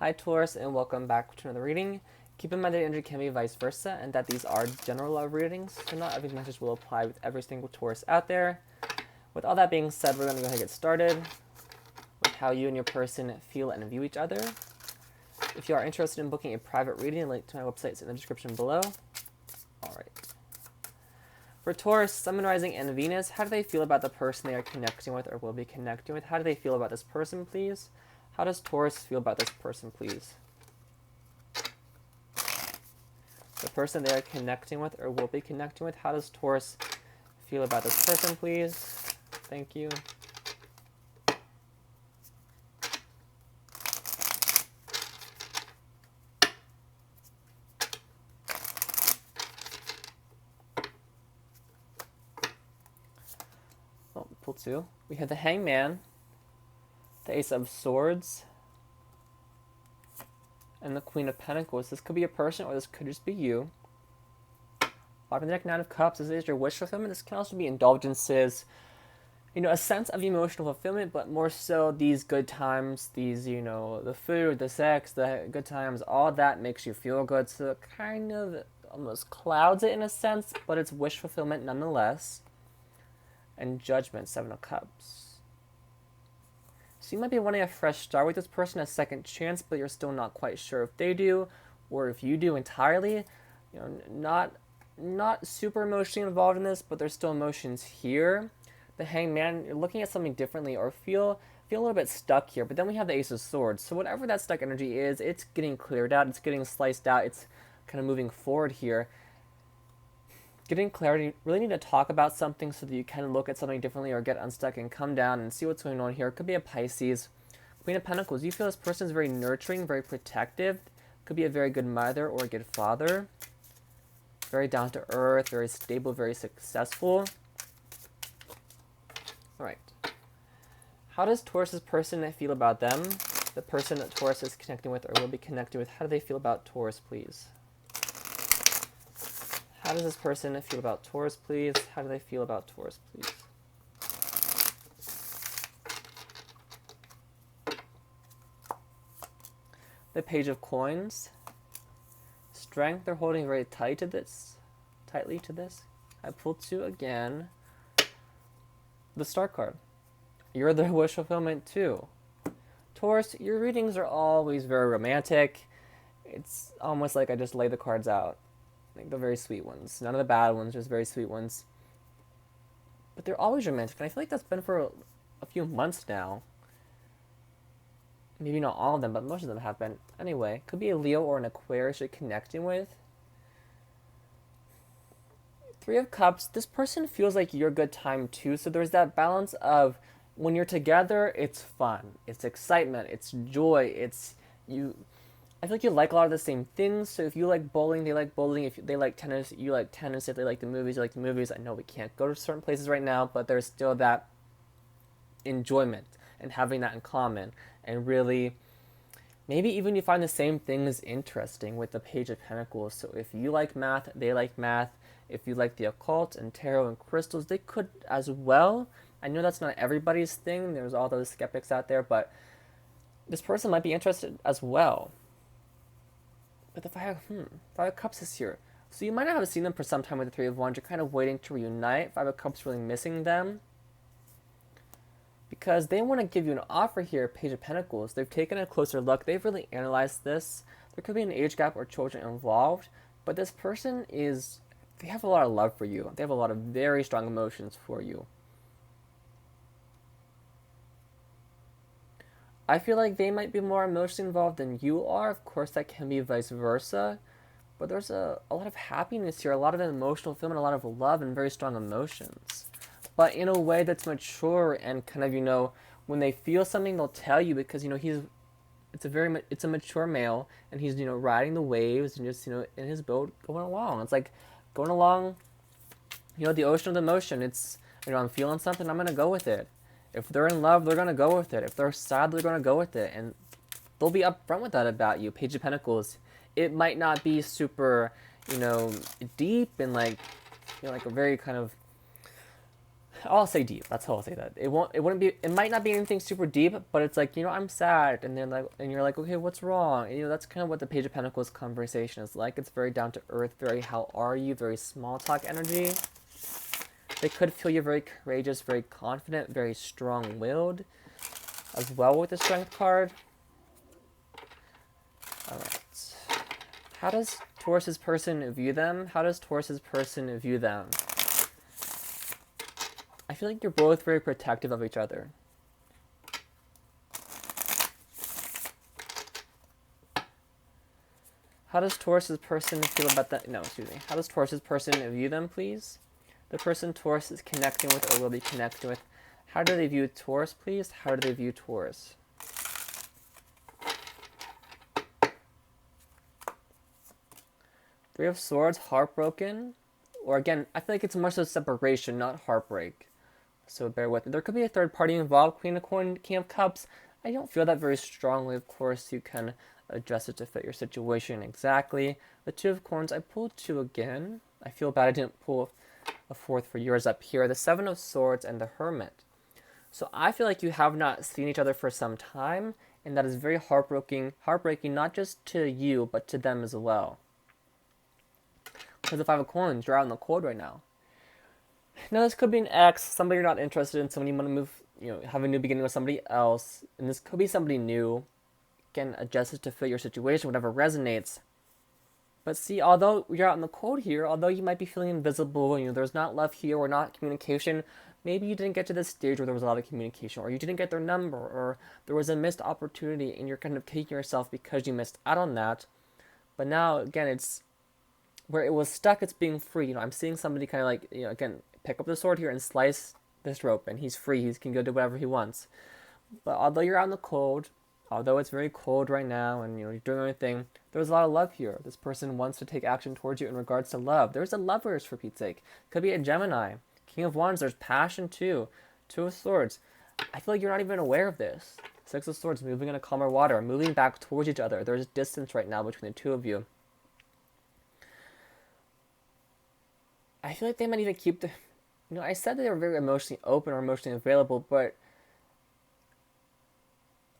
Hi Taurus, and welcome back to another reading. Keep in mind that energy can be vice versa, and that these are general love readings, so not every message will apply with every single Taurus out there. With all that being said, we're going to go ahead and get started with how you and your person feel and view each other. If you are interested in booking a private reading, link to my website is in the description below. Alright. For Taurus, Sun, Rising, and Venus, how do they feel about the person they are connecting with or will be connecting with? How do they feel about this person, please? How does Taurus feel about this person, please? The person they are connecting with or will be connecting with, how does Taurus feel about this person, please? Thank you. Oh, pull two. We have the Hangman, the Ace of Swords, and the Queen of Pentacles. This could be a person or this could just be you. Bottom of the deck, Nine of Cups. This is your wish fulfillment. This can also be indulgences. You know, a sense of emotional fulfillment, but more so these good times, these, you know, the food, the sex, the good times, all that makes you feel good. So it kind of almost clouds it in a sense, but it's wish fulfillment nonetheless. And Judgment, Seven of Cups. So you might be wanting a fresh start with this person, a second chance, but you're still not quite sure if they do, or if you do entirely. You know, not super emotionally involved in this, but there's still emotions here. The Hangman, you're looking at something differently, or feel a little bit stuck here. But then we have the Ace of Swords. So whatever that stuck energy is, it's getting cleared out, it's getting sliced out, it's kind of moving forward here. Getting clarity, you really need to talk about something so that you can look at something differently or get unstuck and come down and see what's going on here. It could be a Pisces. Queen of Pentacles, you feel this person is very nurturing, very protective. Could be a very good mother or a good father. Very down to earth, very stable, very successful. Alright. How does Taurus's person feel about them? The person that Taurus is connecting with or will be connecting with, how do they feel about Taurus, please? How does this person feel about Taurus, please? How do they feel about Taurus, please? The Page of Coins. Strength, they're holding very tightly to this. I pulled two again. The Star card. You're the wish fulfillment too. Taurus, your readings are always very romantic. It's almost like I just lay the cards out. Like the very sweet ones. None of the bad ones, just very sweet ones. But they're always romantic, and I feel like that's been for a few months now. Maybe not all of them, but most of them have been. Anyway, could be a Leo or an Aquarius you're connecting with. Three of Cups, this person feels like you're a good time too, so there's that balance of when you're together, it's fun, it's excitement, it's joy, it's you. I feel like you like a lot of the same things, so if you like bowling, they like bowling. If they like tennis, you like tennis. If they like the movies, you like the movies. I know we can't go to certain places right now, but there's still that enjoyment and having that in common. And really, maybe even you find the same things interesting with the Page of Pentacles. So if you like math, they like math. If you like the occult and tarot and crystals, they could as well. I know that's not everybody's thing. There's all those skeptics out there, but this person might be interested as well. But the Five of Cups is here. So you might not have seen them for some time with the Three of Wands. You're kind of waiting to reunite. Five of Cups really missing them. Because they want to give you an offer here, Page of Pentacles. They've taken a closer look. They've really analyzed this. There could be an age gap or children involved. But this person they have a lot of love for you. They have a lot of very strong emotions for you. I feel like they might be more emotionally involved than you are. Of course, that can be vice versa. But there's a lot of happiness here, a lot of emotional fulfillment, a lot of love and very strong emotions. But in a way that's mature and kind of, you know, when they feel something, they'll tell you because, you know, it's a mature male and he's, you know, riding the waves and just, you know, in his boat going along. It's like going along, you know, the ocean of emotion. It's, you know, I'm feeling something, I'm going to go with it. If they're in love, they're going to go with it. If they're sad, they're going to go with it. And they'll be upfront with that about you. Page of Pentacles. It might not be super, you know, deep and like, you know, like a very kind of I'll say deep. That's how I'll say that. It wouldn't be. It might not be anything super deep, but it's like, I'm sad, and then and you're like, okay, what's wrong? And, that's kind of what the Page of Pentacles conversation is like. It's very down to earth, very how are you, very small talk energy. They could feel you very courageous, very confident, very strong-willed, as well with the Strength card. All right. How does Taurus's person view them? How does Taurus's person view them? I feel like you're both very protective of each other. How does Taurus's person feel about that? No, excuse me. How does Taurus's person view them, please? The person Taurus is connecting with or will be connecting with. How do they view Taurus, please? How do they view Taurus? Three of Swords, heartbroken. Or again, I feel like it's more so separation, not heartbreak. So bear with me. There could be a third party involved. Queen of Coins, King of Cups. I don't feel that very strongly. Of course, you can adjust it to fit your situation exactly. The Two of Coins, I pulled two again. I feel bad I didn't pull a fourth for yours up here. The Seven of Swords and the Hermit. So I feel like you have not seen each other for some time, and that is very heartbreaking not just to you, but to them as well. Because the Five of Coins, you're out in the cold right now. Now this could be an ex, somebody you're not interested in, somebody you want to move, have a new beginning with somebody else, and this could be somebody new. Again, adjust it to fit your situation, whatever resonates. But see, although you're out in the cold here, although you might be feeling invisible, there's not love here or not communication, maybe you didn't get to this stage where there was a lot of communication, or you didn't get their number, or there was a missed opportunity, and you're kind of kicking yourself because you missed out on that. But now, again, it's where it was stuck, it's being free. I'm seeing somebody kind of like, again, pick up the sword here and slice this rope, and he's free. He can go do whatever he wants. But although you're out in the cold, although it's very cold right now, and you're doing everything, there's a lot of love here. This person wants to take action towards you in regards to love. There's a Lovers, for Pete's sake. Could be a Gemini. King of Wands, there's passion too. Two of Swords. I feel like you're not even aware of this. Six of Swords, moving in a calmer water, moving back towards each other. There's distance right now between the two of you. I feel like they might even keep the... I said that they were very emotionally open or emotionally available, but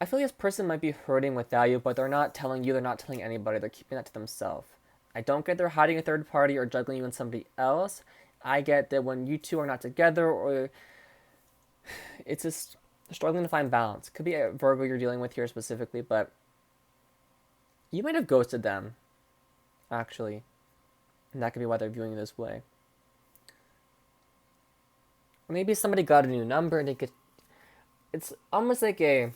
I feel like this person might be hurting without you, but they're not telling you, they're not telling anybody, they're keeping that to themselves. I don't get they're hiding a third party or juggling you and somebody else. I get that when you two are not together, or it's just struggling to find balance. Could be a Virgo you're dealing with here specifically, but you might have ghosted them, actually. And that could be why they're viewing you this way. Or maybe somebody got a new number and it's almost like kind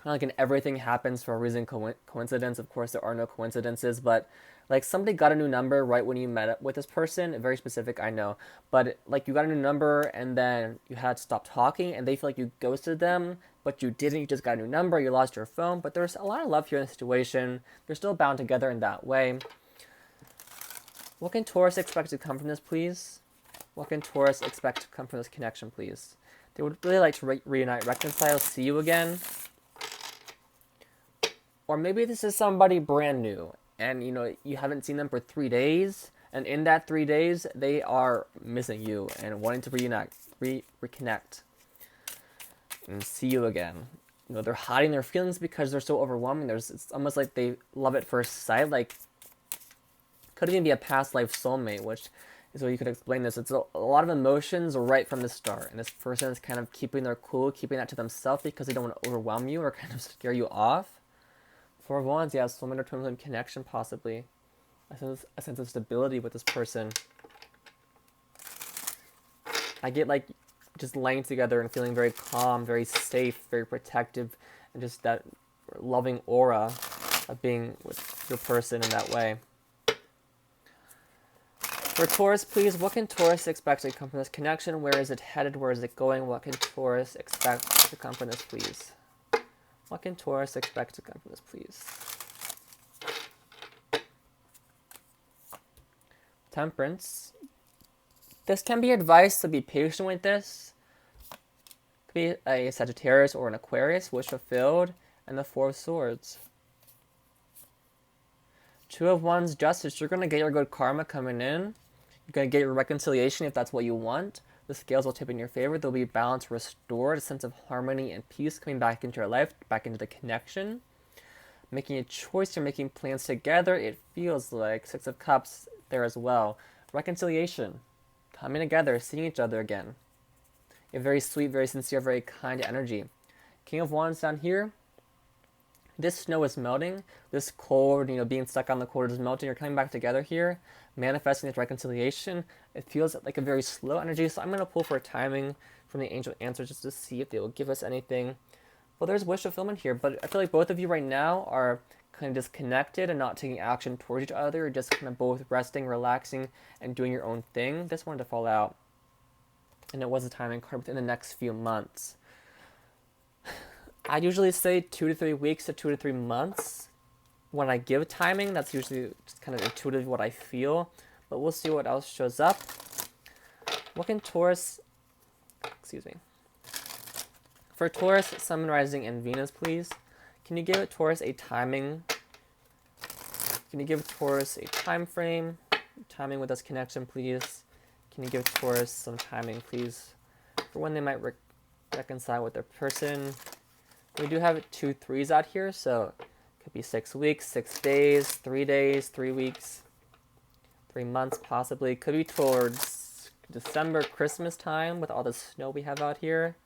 of like an everything happens for a reason coincidence. Of course, there are no coincidences, but like somebody got a new number right when you met up with this person. Very specific, I know. But like you got a new number and then you had to stop talking and they feel like you ghosted them, but you didn't. You just got a new number, you lost your phone. But there's a lot of love here in the situation. You're still bound together in that way. What can Taurus expect to come from this, please? What can Taurus expect to come from this connection, please? They would really like to reunite, reconcile, see you again. Or maybe this is somebody brand new, and you haven't seen them for 3 days, and in that 3 days, they are missing you and wanting to reunite, reconnect, and see you again. They're hiding their feelings because they're so overwhelming. It's almost like they love at first sight. Like, could even be a past life soulmate, which is what you could explain this. It's a lot of emotions right from the start, and this person is kind of keeping their cool, keeping that to themselves because they don't want to overwhelm you or kind of scare you off. Four of Wands, yeah, soulmate or twin flame connection, possibly. A sense of stability with this person. I get like just laying together and feeling very calm, very safe, very protective, and just that loving aura of being with your person in that way. For Taurus, please, what can Taurus expect to come from this connection? Where is it headed? Where is it going? What can Taurus expect to come from this, please? What can Taurus expect to come from this, please? Temperance. This can be advice to be patient with this. Could be a Sagittarius or an Aquarius, wish fulfilled, and the Four of Swords. Two of Wands, justice. You're going to get your good karma coming in. You're going to get your reconciliation if that's what you want. The scales will tip in your favor. There'll be balance restored, a sense of harmony and peace coming back into your life, back into the connection. Making a choice, you're making plans together. It feels like Six of Cups there as well. Reconciliation, coming together, seeing each other again. A very sweet, very sincere, very kind energy. King of Wands down here. This snow is melting. This cold, being stuck on the cold is melting. You're coming back together here, manifesting this reconciliation. It feels like a very slow energy, so I'm going to pull for a timing from the angel answers just to see if they will give us anything. Well, there's wish fulfillment here, but I feel like both of you right now are kind of disconnected and not taking action towards each other. You're just kind of both resting, relaxing, and doing your own thing. This wanted to fall out. And it was a timing card within the next few months. I usually say 2 to 3 weeks to 2 to 3 months. When I give timing, that's usually just kind of intuitive what I feel. But we'll see what else shows up. What can Taurus... Excuse me. For Taurus, Sun, Rising, and Venus, please. Can you give Taurus a timing? Can you give Taurus a time frame? Timing with this connection, please. Can you give Taurus some timing, please, for when they might reconcile with their person? We do have 2 3s out here, so it could be 6 weeks, 6 days, 3 weeks, 3 months possibly. Could be towards December, Christmas time with all the snow we have out here.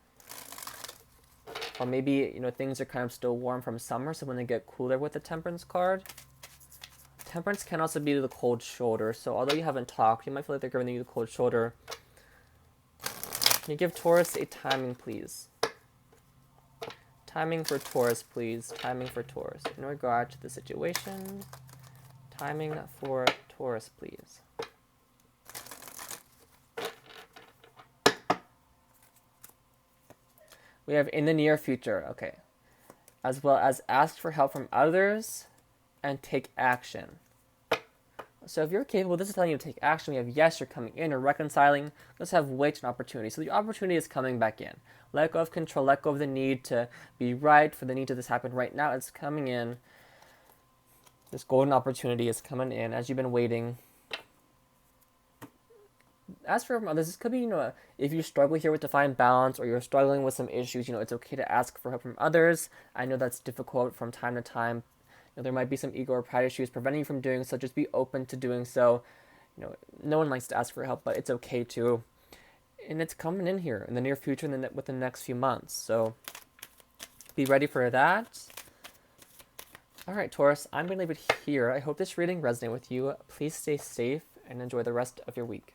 Or maybe, things are kind of still warm from summer, so when they get cooler with the Temperance card. Temperance can also be the cold shoulder, so although you haven't talked, you might feel like they're giving you the cold shoulder. Can you give Taurus a timing, please? Timing for Taurus, please. Timing for Taurus. In regard to the situation, timing for Taurus, please. We have in the near future, okay. As well as ask for help from others and take action. So if you're capable, this is telling you to take action. We have yes, you're coming in or reconciling. Let's have wait an opportunity. So the opportunity is coming back in. Let go of control, let go of the need to be right, for the need to this happen right now. It's coming in. This golden opportunity is coming in as you've been waiting. Ask for others. This could be, if you struggle here with defined balance or you're struggling with some issues, it's okay to ask for help from others. I know that's difficult from time to time. There might be some ego or pride issues preventing you from doing so. Just be open to doing so. No one likes to ask for help, but it's okay to. And it's coming in here in the near future and within the next few months. So be ready for that. All right, Taurus, I'm going to leave it here. I hope this reading resonated with you. Please stay safe and enjoy the rest of your week.